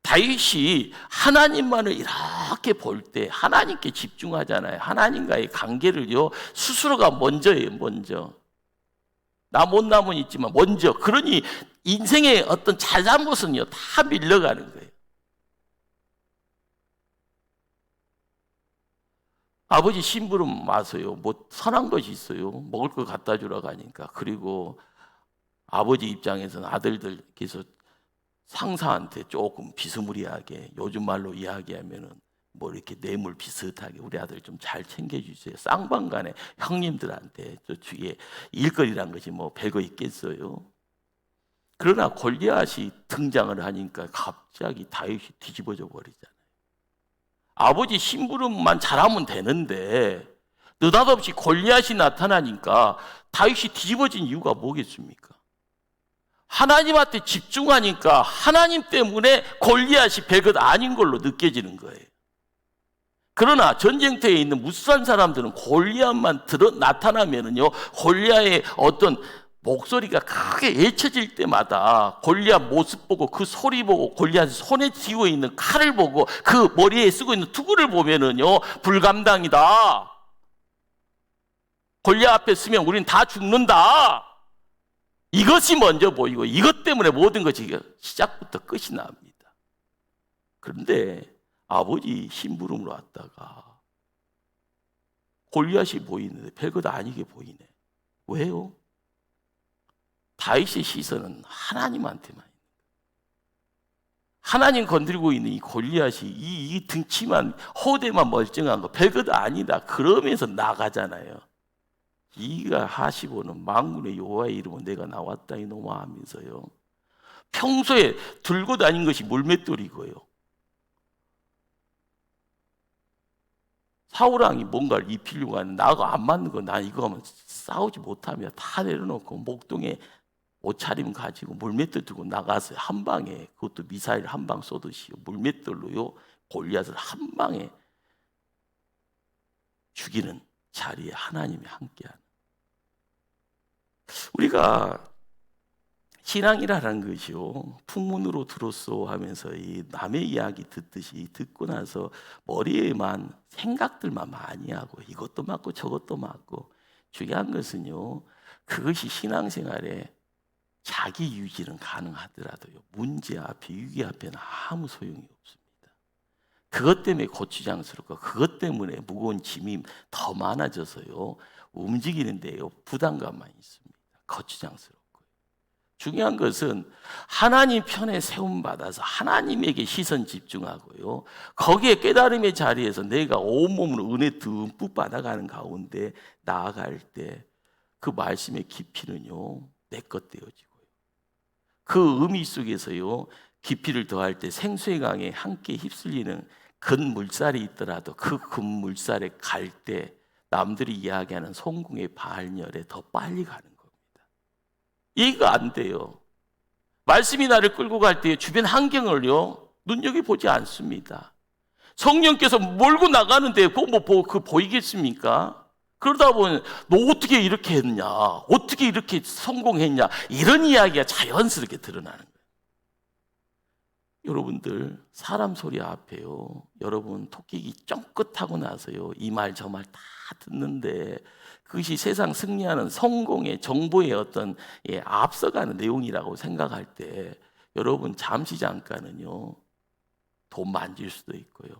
다윗이 하나님만을 이렇게 볼 때 하나님께 집중하잖아요. 하나님과의 관계를요 스스로가 먼저예요. 먼저 나 못남은 있지만 먼저, 그러니 인생의 어떤 잘잘못은요 다 밀려가는 거예요. 아버지 심부름 와서요 뭐 선한 것이 있어요, 먹을 거 갖다 주러 가니까. 그리고 아버지 입장에서는 아들들께서 상사한테 조금 비스무리하게, 요즘 말로 이야기하면은 뭐 이렇게 뇌물 비슷하게 우리 아들 좀 잘 챙겨주세요. 쌍방간에 형님들한테 저 주위에 일거리란 것이 뭐 별거 있겠어요. 그러나 골리앗이 등장을 하니까 갑자기 다윗이 뒤집어져 버리잖아요. 아버지 심부름만 잘하면 되는데 느닷없이 골리앗이 나타나니까 다윗이 뒤집어진 이유가 뭐겠습니까? 하나님한테 집중하니까 하나님 때문에 골리앗이 별것 아닌 걸로 느껴지는 거예요. 그러나 전쟁터에 있는 무수한 사람들은 골리앗만 나타나면은요, 골리앗의 어떤 목소리가 크게 외쳐질 때마다 골리앗 모습 보고, 그 소리 보고, 골리앗 손에 쥐고 있는 칼을 보고, 그 머리에 쓰고 있는 투구를 보면은요, 불감당이다. 골리앗 앞에 쓰면 우린 다 죽는다. 이것이 먼저 보이고, 이것 때문에 모든 것이 시작부터 끝이 납니다. 그런데 아버지 심부름으로 왔다가 골리앗이 보이는데 별것 아니게 보이네. 왜요? 다윗의 시선은 하나님한테만 있는 거예요. 하나님 건드리고 있는 이 골리앗이 이 등치만, 호대만 멀쩡한 거 별것 아니다 그러면서 나가잖아요. 이가 하시고는 만군의 여호와의 이름으로 내가 나왔다 이놈아 하면서요, 평소에 들고 다닌 것이 물맷돌이고요, 사울왕이 뭔가를 입히려고 하는, 나하고 안 맞는 거, 나 이거 하면 싸우지 못하며 다 내려놓고 목동에 옷차림 가지고 물맷돌 들고 나가서 한 방에, 그것도 미사일 한 방 쏘듯이 물맷돌로요 골리앗을 한 방에 죽이는 자리에 하나님이 함께하는, 우리가 신앙이라는 것이요 풍문으로 들었소 하면서 이 남의 이야기 듣듯이 듣고 나서 머리에만 생각들만 많이 하고 이것도 맞고 저것도 맞고, 중요한 것은요 그것이 신앙생활에 자기 유지는 가능하더라도요 문제 앞에, 위기 앞에는 아무 소용이 없습니다. 그것 때문에 고추장스럽고, 그것 때문에 무거운 짐이 더 많아져서요 움직이는 데요 부담감만 있습니다. 거추장스럽고요. 중요한 것은 하나님 편에 세움받아서 하나님에게 시선 집중하고요. 거기에 깨달음의 자리에서 내가 온몸으로 은혜 듬뿍 받아가는 가운데 나아갈 때 그 말씀의 깊이는요, 내 것 되어지고요. 그 의미 속에서요, 깊이를 더할 때 생수의 강에 함께 휩쓸리는 근 물살이 있더라도 그 근 물살에 갈 때 남들이 이야기하는 송궁의 발열에 더 빨리 가는 겁니다. 이해가 안 돼요. 말씀이 나를 끌고 갈 때 주변 환경을요, 눈여겨보지 않습니다. 성령께서 몰고 나가는데 그 보이겠습니까? 그러다 보면 너 어떻게 이렇게 했냐, 어떻게 이렇게 성공했냐, 이런 이야기가 자연스럽게 드러나는 거예요. 여러분들 사람 소리 앞에요, 여러분 토끼기 쫑긋하고 나서요 이 말 저 말 다 듣는데 그것이 세상 승리하는 성공의 정보의 어떤 앞서가는 내용이라고 생각할 때 여러분 잠시 잠깐은요 돈 만질 수도 있고요,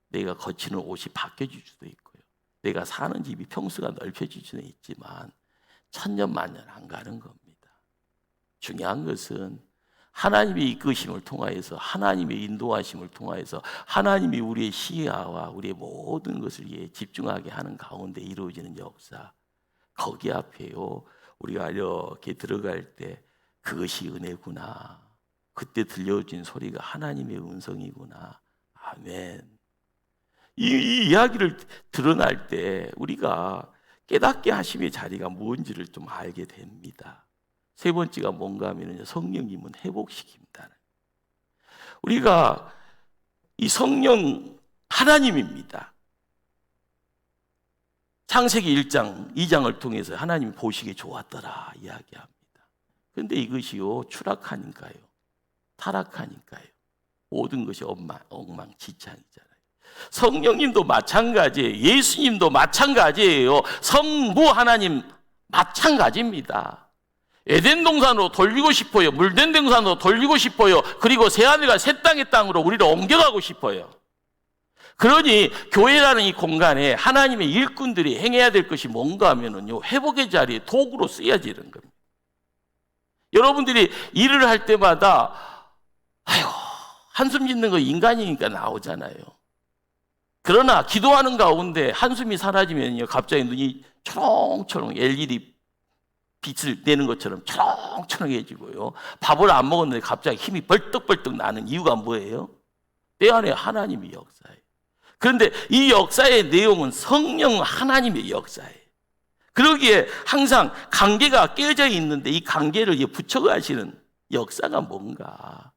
내가 거치는 옷이 바뀌어질 수도 있고요, 내가 사는 집이 평수가 넓혀질 수는 있지만 천년만년 안 가는 겁니다. 중요한 것은 하나님의 이끄심을 통하여서, 하나님의 인도하심을 통하여서 하나님이 우리의 시야와 우리의 모든 것을 집중하게 하는 가운데 이루어지는 역사, 거기 앞에요 우리가 이렇게 들어갈 때 그것이 은혜구나, 그때 들려진 소리가 하나님의 음성이구나. 아멘. 이 이야기를 드러날 때 우리가 깨닫게 하심의 자리가 뭔지를 좀 알게 됩니다. 세 번째가 뭔가 하면 성령님은 회복시킵니다. 우리가 이 성령 하나님입니다. 창세기 1장, 2장을 통해서 하나님이 보시기에 좋았더라 이야기합니다. 그런데 이것이요 추락하니까요, 타락하니까요 모든 것이 엉망진창이잖아요. 성령님도 마찬가지예요. 예수님도 마찬가지예요. 성부 하나님 마찬가지입니다. 에덴 동산으로 돌리고 싶어요. 물된 동산으로 돌리고 싶어요. 그리고 새하늘과 새 땅의 땅으로 우리를 옮겨가고 싶어요. 그러니 교회라는 이 공간에 하나님의 일꾼들이 행해야 될 것이 뭔가 하면은요 회복의 자리에 도구로 쓰여지는 겁니다. 여러분들이 일을 할 때마다 한숨 짓는 거 인간이니까 나오잖아요. 그러나 기도하는 가운데 한숨이 사라지면요 갑자기 눈이 초롱초롱 LED 빛을 내는 것처럼 초롱초롱해지고요, 밥을 안 먹었는데 갑자기 힘이 벌떡벌떡 나는 이유가 뭐예요? 내 안에 하나님의 역사예요. 그런데 이 역사의 내용은 성령 하나님의 역사예요. 그러기에 항상 관계가 깨져 있는데 이 관계를 붙여가시는 역사가 뭔가,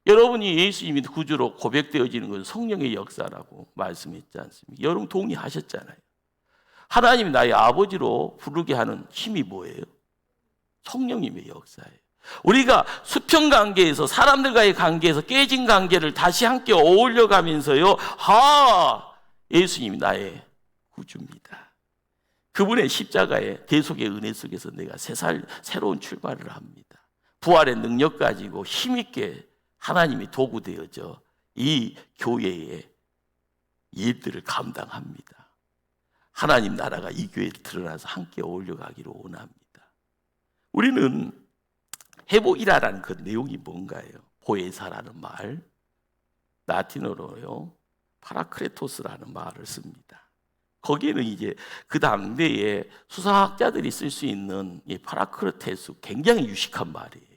여러분이 예수님이 구주로 고백되어지는 것은 성령의 역사라고 말씀했지 않습니까? 여러분 동의하셨잖아요. 하나님이 나의 아버지로 부르게 하는 힘이 뭐예요? 성령님의 역사예요. 우리가 수평 관계에서, 사람들과의 관계에서 깨진 관계를 다시 함께 어울려가면서요, 예수님이 나의 구주입니다. 그분의 십자가의 대속의 은혜 속에서 내가 새로운 출발을 합니다. 부활의 능력 가지고 힘있게 하나님이 도구 되어져 이 교회의 일들을 감당합니다. 하나님 나라가 이 교회에 드러나서 함께 어울려가기를 원합니다. 우리는 회복이라는 그 내용이 뭔가요? 보혜사라는 말, 라틴어로요 파라크레토스라는 말을 씁니다. 거기에는 이제 그 당대에 수사학자들이 쓸 수 있는 이 파라크레토스, 굉장히 유식한 말이에요.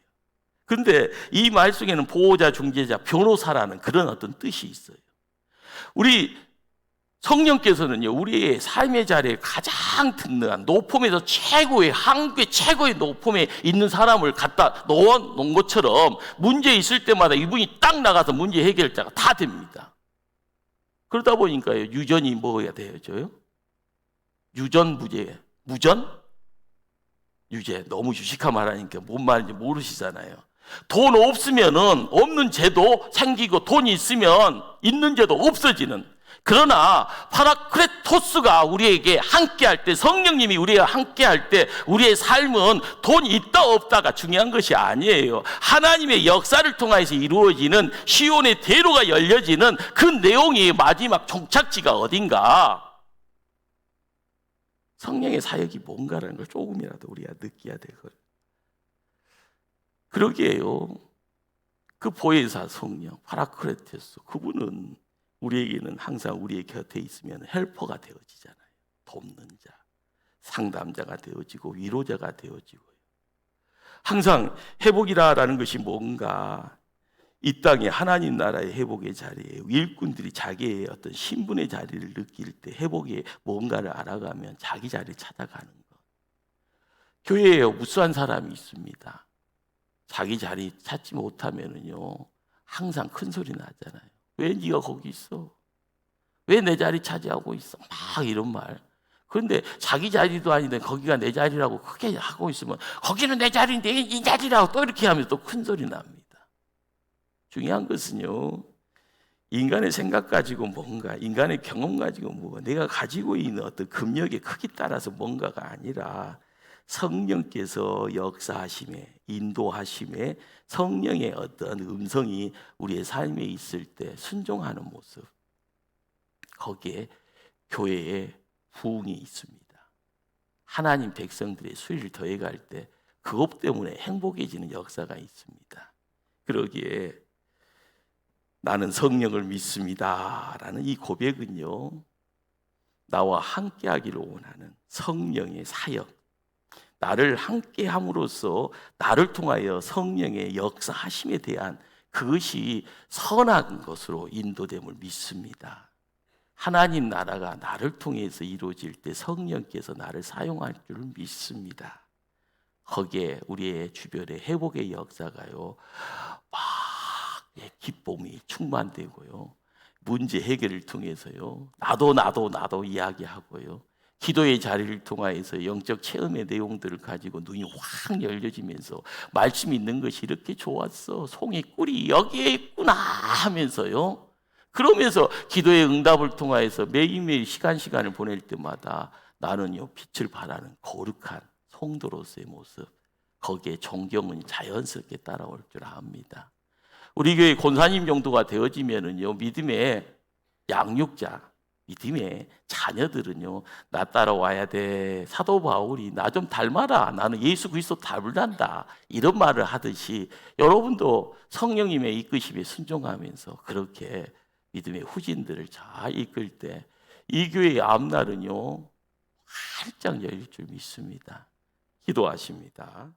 그런데 이 말 속에는 보호자, 중재자, 변호사라는 그런 어떤 뜻이 있어요. 우리 성령께서는요 우리의 삶의 자리에 가장 든든한 높음에서 최고의, 한국의 최고의 높음에 있는 사람을 갖다 놓은 것처럼 문제 있을 때마다 이분이 딱 나가서 문제 해결자가 다 됩니다. 그러다 보니까요 유전이 뭐가 되어져요? 유전무죄, 무전? 유죄. 너무 유식한 말하니까 뭔 말인지 모르시잖아요. 돈 없으면은 없는 죄도 생기고, 돈이 있으면 있는 죄도 없어지는. 그러나 파라크레토스가 우리에게 함께할 때, 성령님이 우리와 함께할 때 우리의 삶은 돈 있다 없다가 중요한 것이 아니에요. 하나님의 역사를 통해서 이루어지는 시온의 대로가 열려지는 그 내용이 마지막 종착지가 어딘가, 성령의 사역이 뭔가라는 걸 조금이라도 우리가 느껴야 되거든요. 그러게요. 그 보혜사 성령 파라크레테스, 그분은 우리에게는 항상 우리의 곁에 있으면 헬퍼가 되어지잖아요. 돕는 자, 상담자가 되어지고 위로자가 되어지고요. 항상 회복이라는 것이 뭔가 이 땅에 하나님 나라의 회복의 자리에 일꾼들이 자기의 어떤 신분의 자리를 느낄 때 회복의 뭔가를 알아가면 자기 자리를 찾아가는 것. 교회에 무수한 사람이 있습니다. 자기 자리 찾지 못하면은요 항상 큰 소리 나잖아요. 왜 네가 거기 있어? 왜 내 자리 차지하고 있어? 막 이런 말. 그런데 자기 자리도 아닌데 거기가 내 자리라고 크게 하고 있으면 거기는 내 자리인데 이 자리라고 또 이렇게 하면 또 큰 소리 납니다. 중요한 것은요, 인간의 생각 가지고 뭔가, 인간의 경험 가지고 뭔가, 내가 가지고 있는 어떤 금력의 크기 따라서 뭔가가 아니라 성령께서 역사하심에, 인도하심에 성령의 어떤 음성이 우리의 삶에 있을 때 순종하는 모습, 거기에 교회의 부흥이 있습니다. 하나님 백성들의 수위를 더해갈 때 그것 때문에 행복해지는 역사가 있습니다. 그러기에 나는 성령을 믿습니다 라는 이 고백은요, 나와 함께 하기를 원하는 성령의 사역, 나를 함께 함으로써 나를 통하여 성령의 역사하심에 대한 그것이 선한 것으로 인도됨을 믿습니다. 하나님 나라가 나를 통해서 이루어질 때 성령께서 나를 사용할 줄을 믿습니다. 거기에 우리의 주변의 회복의 역사가요 막 기쁨이 충만되고요, 문제 해결을 통해서요 나도 이야기하고요, 기도의 자리를 통하여서 영적 체험의 내용들을 가지고 눈이 확 열려지면서 말씀 있는 것이 이렇게 좋았어, 송이 꿀이 여기에 있구나 하면서요, 그러면서 기도의 응답을 통하여서 매일매일 시간을 보낼 때마다 나는요 빛을 발하는 거룩한 성도로서의 모습, 거기에 존경은 자연스럽게 따라올 줄 압니다. 우리 교회 권사님 정도가 되어지면은요 믿음의 양육자, 믿음의 자녀들은요 나 따라와야 돼, 사도 바울이 나 좀 닮아라, 나는 예수 그리스도 닮을란다 이런 말을 하듯이 여러분도 성령님의 이끄심에 순종하면서 그렇게 믿음의 후진들을 잘 이끌 때 이 교회의 앞날은요 활짝 열릴 줄 믿습니다. 기도하십니다.